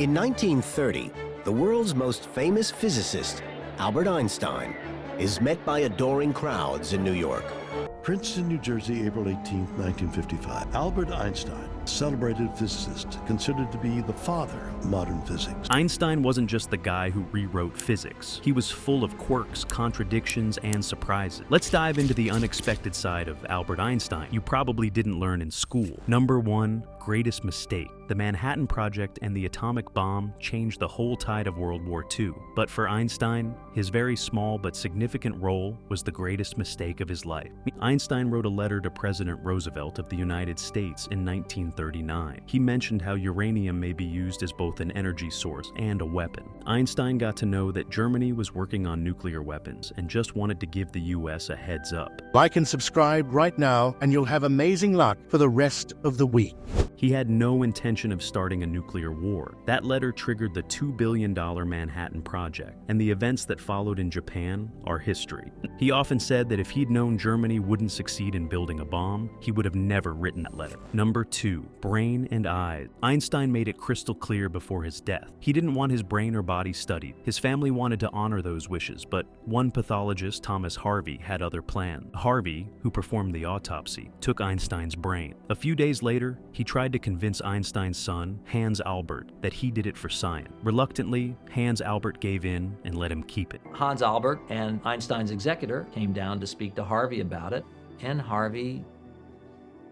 In 1930, the world's most famous physicist, Albert Einstein, is met by adoring crowds in New York. Princeton, New Jersey, April 18, 1955. Albert Einstein, celebrated physicist, considered to be the father of modern physics. Einstein wasn't just the guy who rewrote physics. He was full of quirks, contradictions, and surprises. Let's dive into the unexpected side of Albert Einstein you probably didn't learn in school. Number 1, greatest mistake. The Manhattan Project and the atomic bomb changed the whole tide of World War II. But for Einstein, his very small but significant role was the greatest mistake of his life. Einstein wrote a letter to President Roosevelt of the United States in 1939. He mentioned how uranium may be used as both an energy source and a weapon. Einstein got to know that Germany was working on nuclear weapons and just wanted to give the US a heads up. Like and subscribe right now, and you'll have amazing luck for the rest of the week. He had no intention of starting a nuclear war. That letter triggered the $2 billion Manhattan Project, and the events that followed in Japan are history. He often said that if he'd known Germany wouldn't succeed in building a bomb, he would have never written that letter. Number 2, brain and eyes. Einstein made it crystal clear before his death. He didn't want his brain or body studied. His family wanted to honor those wishes, but one pathologist, Thomas Harvey, had other plans. Harvey, who performed the autopsy, took Einstein's brain. A few days later, he tried to convince Einstein's son, Hans Albert, that he did it for science. Reluctantly, Hans Albert gave in and let him keep it. Hans Albert and Einstein's executor came down to speak to Harvey about it, and Harvey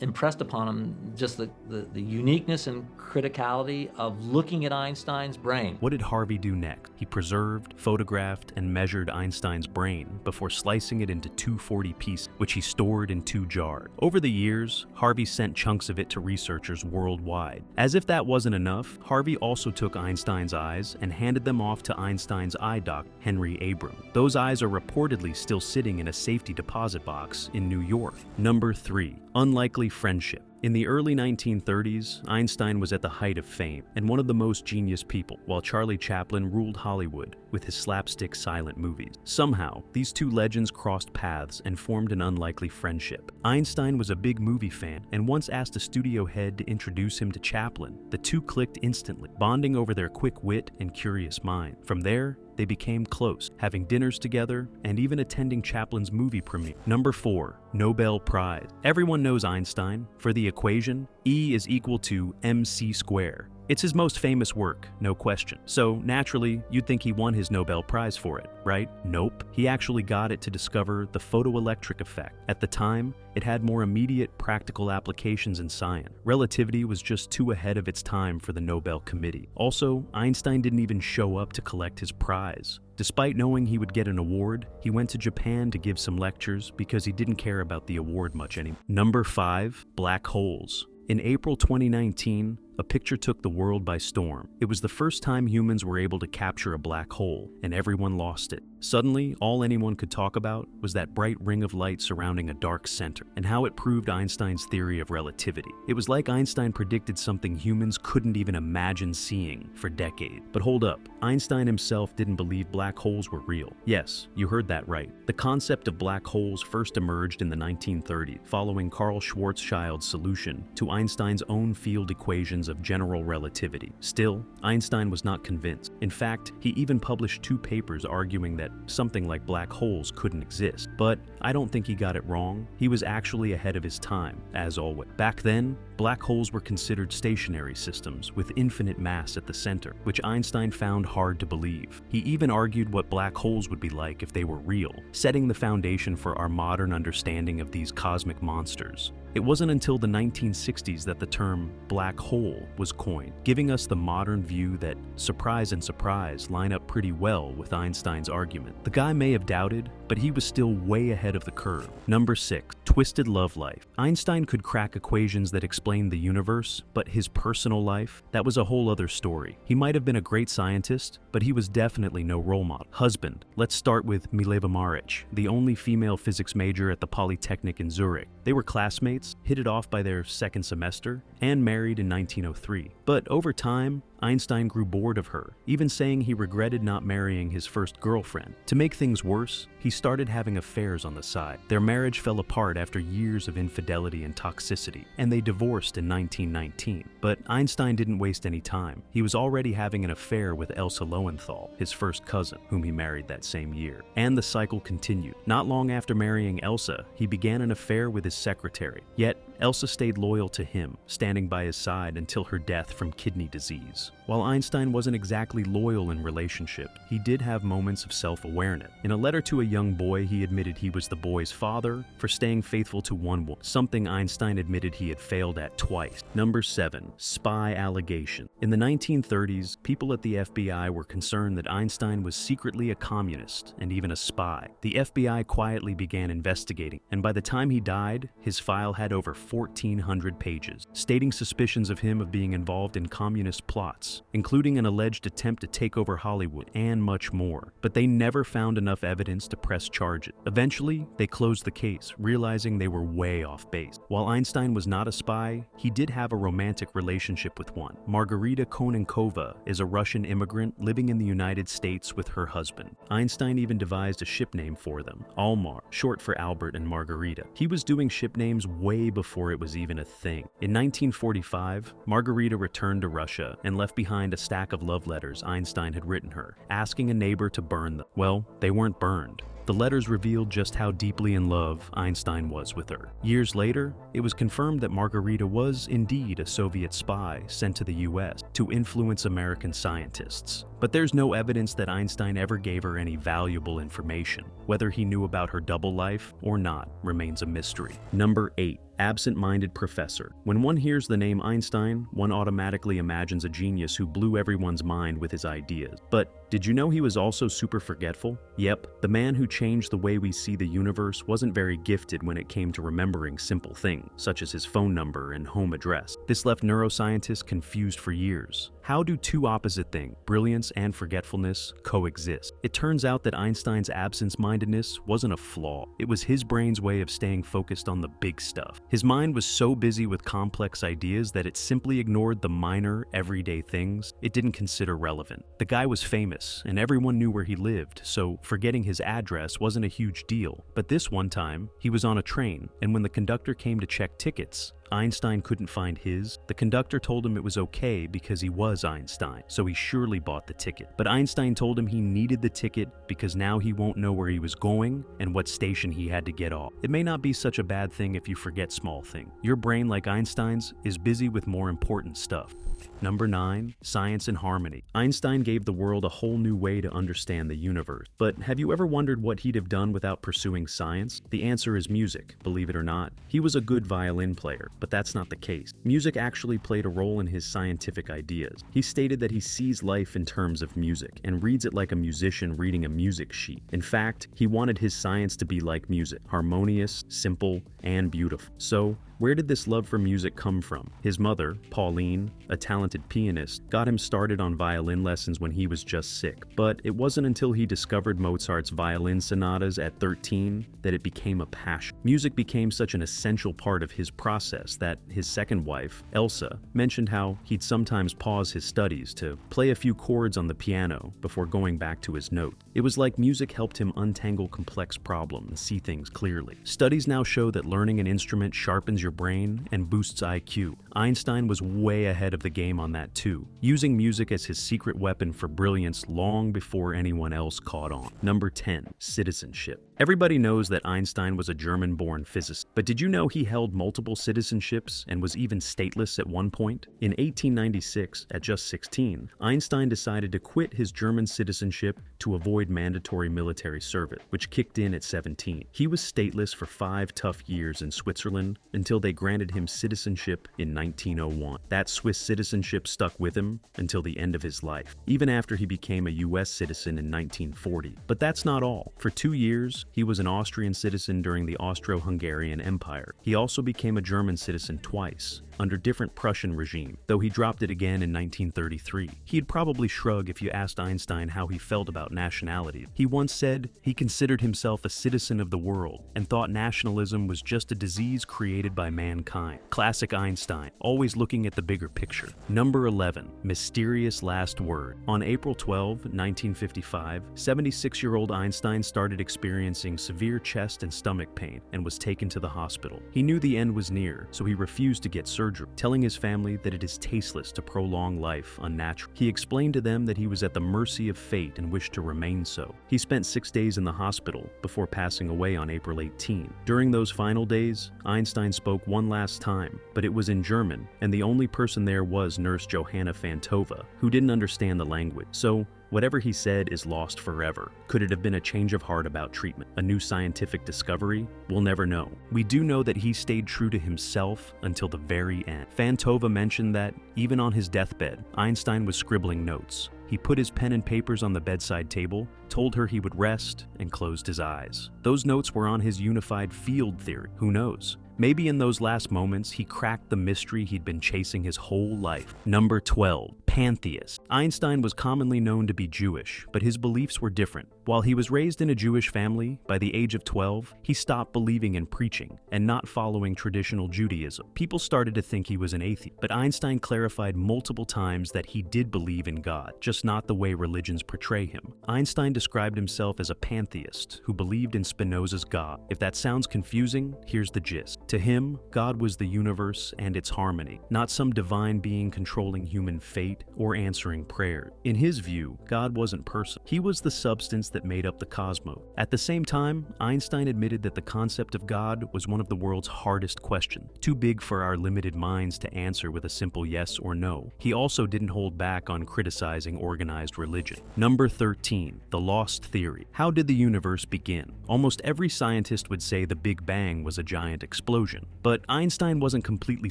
impressed upon him just the uniqueness and criticality of looking at Einstein's brain. What did Harvey do next? He preserved, photographed, and measured Einstein's brain before slicing it into 240 pieces, which he stored in 2 jars. Over the years, Harvey sent chunks of it to researchers worldwide. As if that wasn't enough, Harvey also took Einstein's eyes and handed them off to Einstein's eye doctor, Henry Abram. Those eyes are reportedly still sitting in a safety deposit box in New York. Number 3, unlikely friendship. In the early 1930s, Einstein was at the height of fame and one of the most genius people, while Charlie Chaplin ruled Hollywood with his slapstick silent movies. Somehow, these two legends crossed paths and formed an unlikely friendship. Einstein was a big movie fan and once asked a studio head to introduce him to Chaplin. The two clicked instantly, bonding over their quick wit and curious mind. From there, they became close, having dinners together and even attending Chaplin's movie premiere. Number 4, Nobel Prize. Everyone knows Einstein for the equation E is equal to mc squared. It's his most famous work, no question. So naturally, you'd think he won his Nobel Prize for it, right? Nope. He actually got it to discover the photoelectric effect. At the time, it had more immediate practical applications in science. Relativity was just too ahead of its time for the Nobel Committee. Also, Einstein didn't even show up to collect his prize. Despite knowing he would get an award, he went to Japan to give some lectures because he didn't care about the award much anymore. Number 5, black holes. In April 2019, a picture took the world by storm. It was the first time humans were able to capture a black hole, and everyone lost it. Suddenly, all anyone could talk about was that bright ring of light surrounding a dark center, and how it proved Einstein's theory of relativity. It was like Einstein predicted something humans couldn't even imagine seeing for decades. But hold up, Einstein himself didn't believe black holes were real. Yes, you heard that right. The concept of black holes first emerged in the 1930s, following Carl Schwarzschild's solution to Einstein's own field equations of general relativity. Still, Einstein was not convinced. In fact, he even published 2 papers arguing that something like black holes couldn't exist. But I don't think he got it wrong. He was actually ahead of his time, as always. Back then, black holes were considered stationary systems with infinite mass at the center, which Einstein found hard to believe. He even argued what black holes would be like if they were real, setting the foundation for our modern understanding of these cosmic monsters. It wasn't until the 1960s that the term black hole was coined, giving us the modern view that surprise and surprise line up pretty well with Einstein's argument. The guy may have doubted, but he was still way ahead of the curve. Number 6, twisted love life. Einstein could crack equations that explained the universe, but his personal life, that was a whole other story. He might have been a great scientist, but he was definitely no role model. Husband. Let's start with Mileva Maric, the only female physics major at the Polytechnic in Zurich. They were classmates, hit it off by their second semester, and married in 1903. But over time, Einstein grew bored of her, even saying he regretted not marrying his first girlfriend. To make things worse, he started having affairs on the side. Their marriage fell apart after years of infidelity and toxicity, and they divorced in 1919. But Einstein didn't waste any time. He was already having an affair with Elsa Lowenthal, his first cousin, whom he married that same year. And the cycle continued. Not long after marrying Elsa, he began an affair with his secretary. Yet, Elsa stayed loyal to him, standing by his side until her death from kidney disease. While Einstein wasn't exactly loyal in relationship, he did have moments of self-awareness. In a letter to a young boy, he admitted he was the boy's father for staying faithful to one woman, something Einstein admitted he had failed at twice. Number 7. Spy allegation. In the 1930s, people at the FBI were concerned that Einstein was secretly a communist and even a spy. The FBI quietly began investigating, and by the time he died, his file had over 1,400 pages, stating suspicions of him of being involved in communist plots, including an alleged attempt to take over Hollywood, and much more. But they never found enough evidence to press charges. Eventually, they closed the case, realizing they were way off base. While Einstein was not a spy, he did have a romantic relationship with one. Margarita Konenkova is a Russian immigrant living in the United States with her husband. Einstein even devised a ship name for them, Almar, short for Albert and Margarita. He was doing ship names way before it was even a thing. In 1945, Margarita returned to Russia and left behind a stack of love letters Einstein had written her, asking a neighbor to burn them. Well, they weren't burned. The letters revealed just how deeply in love Einstein was with her. Years later, it was confirmed that Margarita was indeed a Soviet spy sent to the US to influence American scientists. But there's no evidence that Einstein ever gave her any valuable information. Whether he knew about her double life or not remains a mystery. Number 8. Absent-minded professor. When one hears the name Einstein, one automatically imagines a genius who blew everyone's mind with his ideas. But did you know he was also super forgetful? Yep, the man who changed the way we see the universe wasn't very gifted when it came to remembering simple things, such as his phone number and home address. This left neuroscientists confused for years. How do two opposite things, brilliance and forgetfulness, coexist? It turns out that Einstein's absence-mindedness wasn't a flaw. It was his brain's way of staying focused on the big stuff. His mind was so busy with complex ideas that it simply ignored the minor, everyday things it didn't consider relevant. The guy was famous, and everyone knew where he lived, so forgetting his address wasn't a huge deal. But this one time, he was on a train, and when the conductor came to check tickets, Einstein couldn't find his. The conductor told him it was okay because he was Einstein, so he surely bought the ticket. But Einstein told him he needed the ticket because now he won't know where he was going and what station he had to get off. It may not be such a bad thing if you forget small things. Your brain, like Einstein's, is busy with more important stuff. Number 9. Science and harmony. Einstein gave the world a whole new way to understand the universe. But have you ever wondered what he'd have done without pursuing science? The answer is music, believe it or not. He was a good violin player, but that's not the case. Music actually played a role in his scientific ideas. He stated that he sees life in terms of music and reads it like a musician reading a music sheet. In fact, he wanted his science to be like music, harmonious, simple, and beautiful. So, where did this love for music come from? His mother, Pauline, a talented pianist, got him started on violin lessons when he was just 6. But it wasn't until he discovered Mozart's violin sonatas at 13 that it became a passion. Music became such an essential part of his process that his second wife, Elsa, mentioned how he'd sometimes pause his studies to play a few chords on the piano before going back to his note. It was like music helped him untangle complex problems and see things clearly. Studies now show that learning an instrument sharpens your brain and boosts IQ. Einstein was way ahead of the game on that too, using music as his secret weapon for brilliance long before anyone else caught on. Number 10. Citizenship. Everybody knows that Einstein was a German-born physicist, but did you know he held multiple citizenships and was even stateless at one point? In 1896, at just 16, Einstein decided to quit his German citizenship to avoid mandatory military service, which kicked in at 17. He was stateless for 5 tough years in Switzerland until they granted him citizenship in 1901. That Swiss citizenship stuck with him until the end of his life, even after he became a US citizen in 1940. But that's not all. For 2 years, he was an Austrian citizen during the Austro-Hungarian Empire. He also became a German citizen twice. under different Prussian regime, though he dropped it again in 1933. He'd probably shrug if you asked Einstein how he felt about nationality. He once said he considered himself a citizen of the world and thought nationalism was just a disease created by mankind. Classic Einstein, always looking at the bigger picture. Number 11, mysterious last word. On April 12, 1955, 76-year-old Einstein started experiencing severe chest and stomach pain and was taken to the hospital. He knew the end was near, so he refused to get surgery, telling his family that it is tasteless to prolong life unnaturally. He explained to them that he was at the mercy of fate and wished to remain so. He spent 6 days in the hospital before passing away on April 18. During those final days, Einstein spoke one last time, but it was in German, and the only person there was Nurse Johanna Fantova, who didn't understand the language. So, whatever he said is lost forever. Could it have been a change of heart about treatment? A new scientific discovery? We'll never know. We do know that he stayed true to himself until the very end. Fantova mentioned that, even on his deathbed, Einstein was scribbling notes. He put his pen and papers on the bedside table, told her he would rest, and closed his eyes. Those notes were on his unified field theory. Who knows? Maybe in those last moments, he cracked the mystery he'd been chasing his whole life. Number 12, Pantheist. Einstein was commonly known to be Jewish, but his beliefs were different. While he was raised in a Jewish family, by the age of 12, he stopped believing in preaching and not following traditional Judaism. People started to think he was an atheist, but Einstein clarified multiple times that he did believe in God, just not the way religions portray him. Einstein described himself as a pantheist who believed in Spinoza's God. If that sounds confusing, here's the gist. To him, God was the universe and its harmony, not some divine being controlling human fate or answering prayer. In his view, God wasn't personal. He was the substance that made up the cosmos. At the same time, Einstein admitted that the concept of God was one of the world's hardest questions, too big for our limited minds to answer with a simple yes or no. He also didn't hold back on criticizing organized religion. Number 13, the lost theory. How did the universe begin? Almost every scientist would say the Big Bang was a giant explosion. But Einstein wasn't completely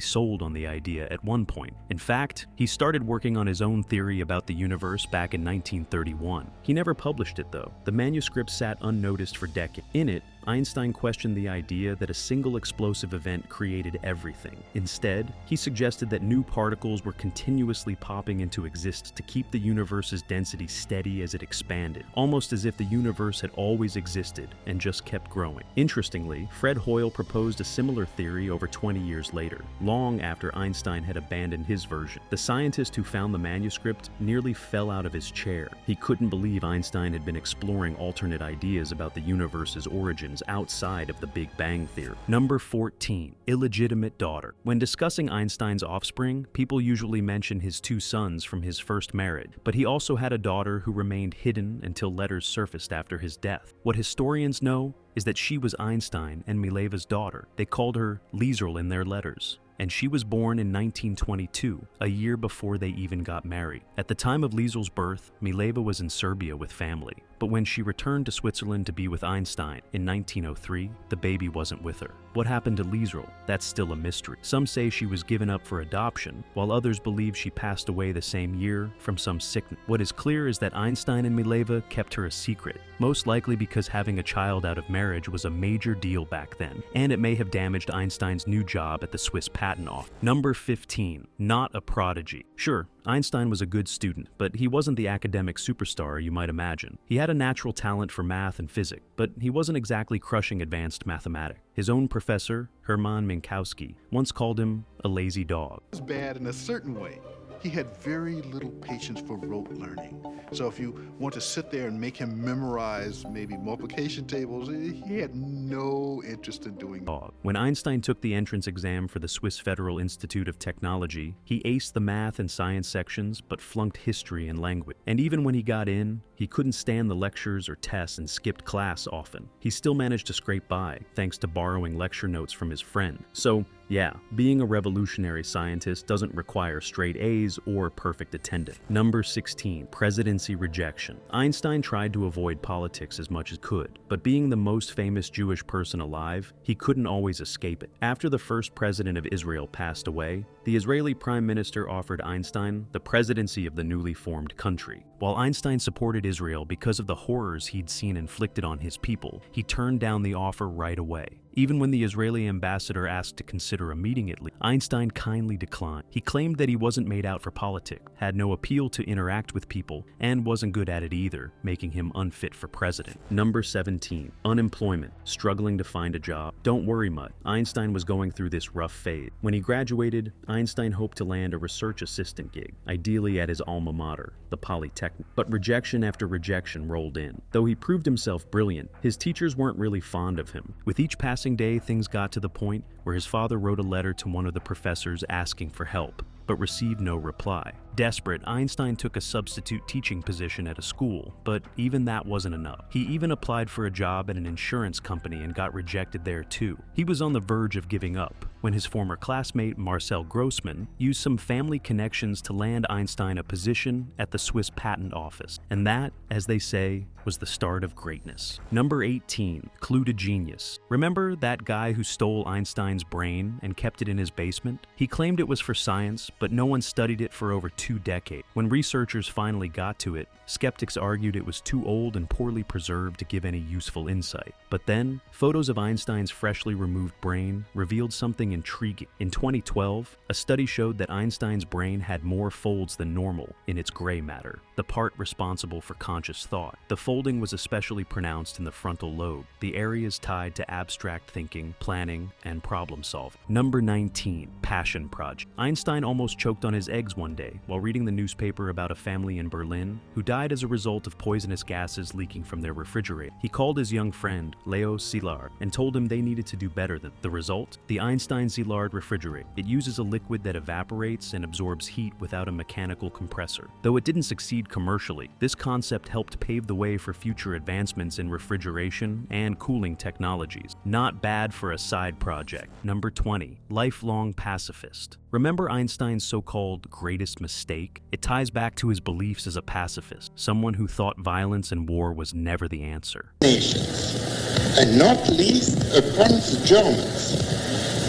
sold on the idea at one point. In fact, he started working on his own theory about the universe back in 1931. He never published it though. The manuscript sat unnoticed for decades. In it, Einstein questioned the idea that a single explosive event created everything. Instead, he suggested that new particles were continuously popping into existence to keep the universe's density steady as it expanded, almost as if the universe had always existed and just kept growing. Interestingly, Fred Hoyle proposed a similar theory over 20 years later, long after Einstein had abandoned his version. The scientist who found the manuscript nearly fell out of his chair. He couldn't believe Einstein had been exploring alternate ideas about the universe's origins outside of the Big Bang theory. Number 14, illegitimate daughter. When discussing Einstein's offspring, people usually mention his 2 sons from his first marriage, but he also had a daughter who remained hidden until letters surfaced after his death. What historians know is that she was Einstein and Mileva's daughter. They called her Liesl in their letters, and she was born in 1922, a year before they even got married. At the time of Liesl's birth, Mileva was in Serbia with family, but when she returned to Switzerland to be with Einstein in 1903, the baby wasn't with her. What happened to Liesl? That's still a mystery. Some say she was given up for adoption, while others believe she passed away the same year from some sickness. What is clear is that Einstein and Mileva kept her a secret, most likely because having a child out of marriage was a major deal back then, and it may have damaged Einstein's new job at the Swiss patent office. Number 15, not a prodigy. Sure, Einstein was a good student, but he wasn't the academic superstar you might imagine. He had a natural talent for math and physics, but he wasn't exactly crushing advanced mathematics. His own professor, Hermann Minkowski, once called him a lazy dog. He was bad in a certain way. He had very little patience for rote learning. So if you want to sit there and make him memorize maybe multiplication tables, he had no interest in doing that. When Einstein took the entrance exam for the Swiss Federal Institute of Technology, he aced the math and science sections but flunked history and language. And even when he got in, he couldn't stand the lectures or tests and skipped class often. He still managed to scrape by, thanks to borrowing lecture notes from his friend. So, yeah, being a revolutionary scientist doesn't require straight A's or perfect attendance. Number 16, presidency rejection. Einstein tried to avoid politics as much as could, but being the most famous Jewish person alive, he couldn't always escape it. After the first president of Israel passed away, the Israeli prime minister offered Einstein the presidency of the newly formed country. While Einstein supported Israel because of the horrors he'd seen inflicted on his people, he turned down the offer right away. Even when the Israeli ambassador asked to consider a meeting at least, Einstein kindly declined. He claimed that he wasn't made out for politics, had no appeal to interact with people, and wasn't good at it either, making him unfit for president. Number 17. Unemployment. Struggling to find a job. Don't worry, Mutt. Einstein was going through this rough phase. When he graduated, Einstein hoped to land a research assistant gig, ideally at his alma mater, the Polytechnic. But rejection after rejection rolled in. Though he proved himself brilliant, his teachers weren't really fond of him. With each passing day, things got to the point where his father wrote a letter to one of the professors asking for help, but received no reply. Desperate, Einstein took a substitute teaching position at a school, but even that wasn't enough. He even applied for a job at an insurance company and got rejected there too. He was on the verge of giving up when his former classmate Marcel Grossman used some family connections to land Einstein a position at the Swiss Patent Office. And that, as they say, was the start of greatness. Number 18. Clue to genius. Remember that guy who stole Einstein's brain and kept it in his basement? He claimed it was for science, but no one studied it for over 2 decades. When researchers finally got to it, skeptics argued it was too old and poorly preserved to give any useful insight. But then, photos of Einstein's freshly removed brain revealed something intriguing. In 2012, a study showed that Einstein's brain had more folds than normal in its gray matter, the part responsible for conscious thought. The folding was especially pronounced in the frontal lobe, the areas tied to abstract thinking, planning, and problem solving. Number 19. Passion Project. Einstein almost choked on his eggs one day while reading the newspaper about a family in Berlin who died as a result of poisonous gases leaking from their refrigerator. He called his young friend, Leo Szilard, and told him they needed to do better than the result. The Einstein-Szilard refrigerator. It uses a liquid that evaporates and absorbs heat without a mechanical compressor. Though it didn't succeed commercially, this concept helped pave the way for future advancements in refrigeration and cooling technologies. Not bad for a side project. Number 20. Lifelong pacifist. Remember Einstein's so-called greatest mistake? It ties back to his beliefs as a pacifist, someone who thought violence and war was never the answer. Nations, and not least upon the Germans,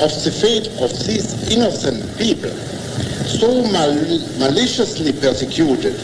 of the fate of these innocent people, so maliciously persecuted,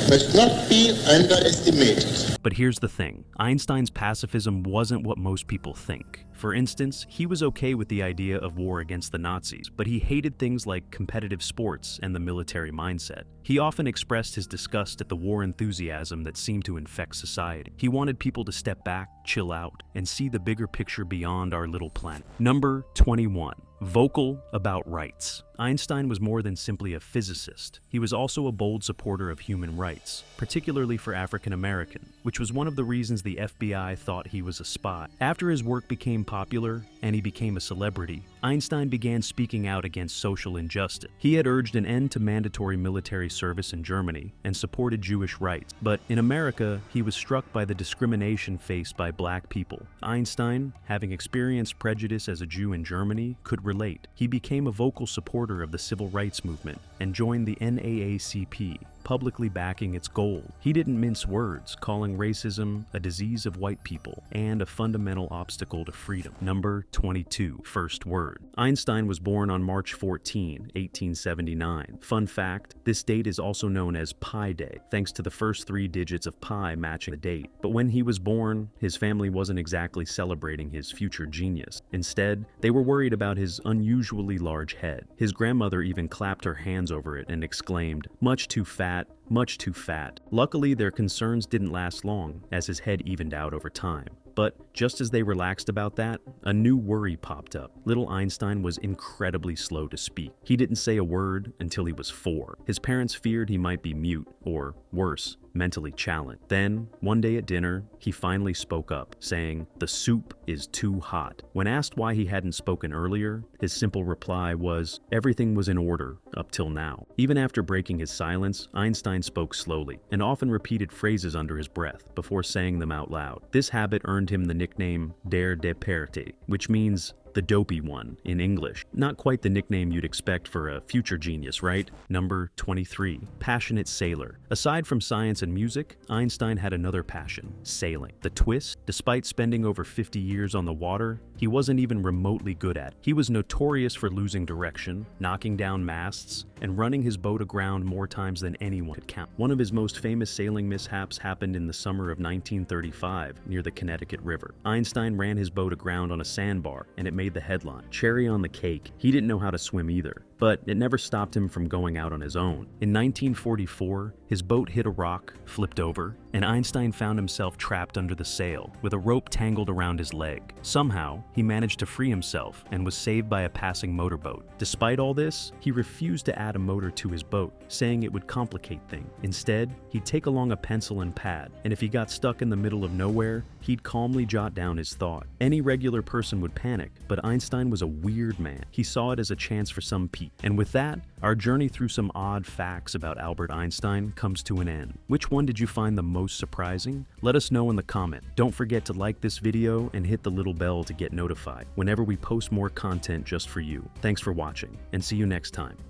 must not be underestimated. But here's the thing. Einstein's pacifism wasn't what most people think. For instance, he was okay with the idea of war against the Nazis, but he hated things like competitive sports and the military mindset. He often expressed his disgust at the war enthusiasm that seemed to infect society. He wanted people to step back, chill out, and see the bigger picture beyond our little planet. Number 21. Vocal about rights. Einstein was more than simply a physicist. He was also a bold supporter of human rights, particularly for African Americans, which was one of the reasons the FBI thought he was a spy. After his work became popular and he became a celebrity, Einstein began speaking out against social injustice. He had urged an end to mandatory military service in Germany and supported Jewish rights. But in America, he was struck by the discrimination faced by black people. Einstein, having experienced prejudice as a Jew in Germany, could relate. He became a vocal supporter of the civil rights movement and joined the NAACP, publicly backing its goal. He didn't mince words, calling racism a disease of white people and a fundamental obstacle to freedom. Number 22. First word. Einstein was born on March 14, 1879. Fun fact, this date is also known as Pi Day, thanks to the first 3 digits of pi matching the date. But when he was born, his family wasn't exactly celebrating his future genius. Instead, they were worried about his unusually large head. His grandmother even clapped her hands over it and exclaimed, "Much too fat, much too fat." Luckily, their concerns didn't last long, as his head evened out over time. But just as they relaxed about that, a new worry popped up. Little Einstein was incredibly slow to speak. He didn't say a word until he was 4. His parents feared he might be mute, or worse, mentally challenged. Then, one day at dinner, he finally spoke up, saying, "The soup is too hot." When asked why he hadn't spoken earlier, his simple reply was, "Everything was in order up till now." Even after breaking his silence, Einstein spoke slowly, and often repeated phrases under his breath before saying them out loud. This habit earned him the nickname Der Deperte, which means the dopey one in English. Not quite the nickname you'd expect for a future genius, right? Number 23. Passionate sailor. Aside from science and music, Einstein had another passion, sailing. The twist, despite spending over 50 years on the water, he wasn't even remotely good at. He was notorious for losing direction, knocking down masts, and running his boat aground more times than anyone could count. One of his most famous sailing mishaps happened in the summer of 1935 near the Connecticut River. Einstein ran his boat aground on a sandbar, and it made the headline. Cherry on the cake, he didn't know how to swim either, but it never stopped him from going out on his own. In 1944, his boat hit a rock, flipped over, and Einstein found himself trapped under the sail, with a rope tangled around his leg. Somehow, he managed to free himself and was saved by a passing motorboat. Despite all this, he refused to add a motor to his boat, saying it would complicate things. Instead, he'd take along a pencil and pad, and if he got stuck in the middle of nowhere, he'd calmly jot down his thought. Any regular person would panic, but Einstein was a weird man. He saw it as a chance for some peace. And with that, our journey through some odd facts about Albert Einstein comes to an end. Which one did you find the most surprising? Let us know in the comment. Don't forget to like this video and hit the little bell to get notified whenever we post more content just for you. Thanks for watching, and see you next time.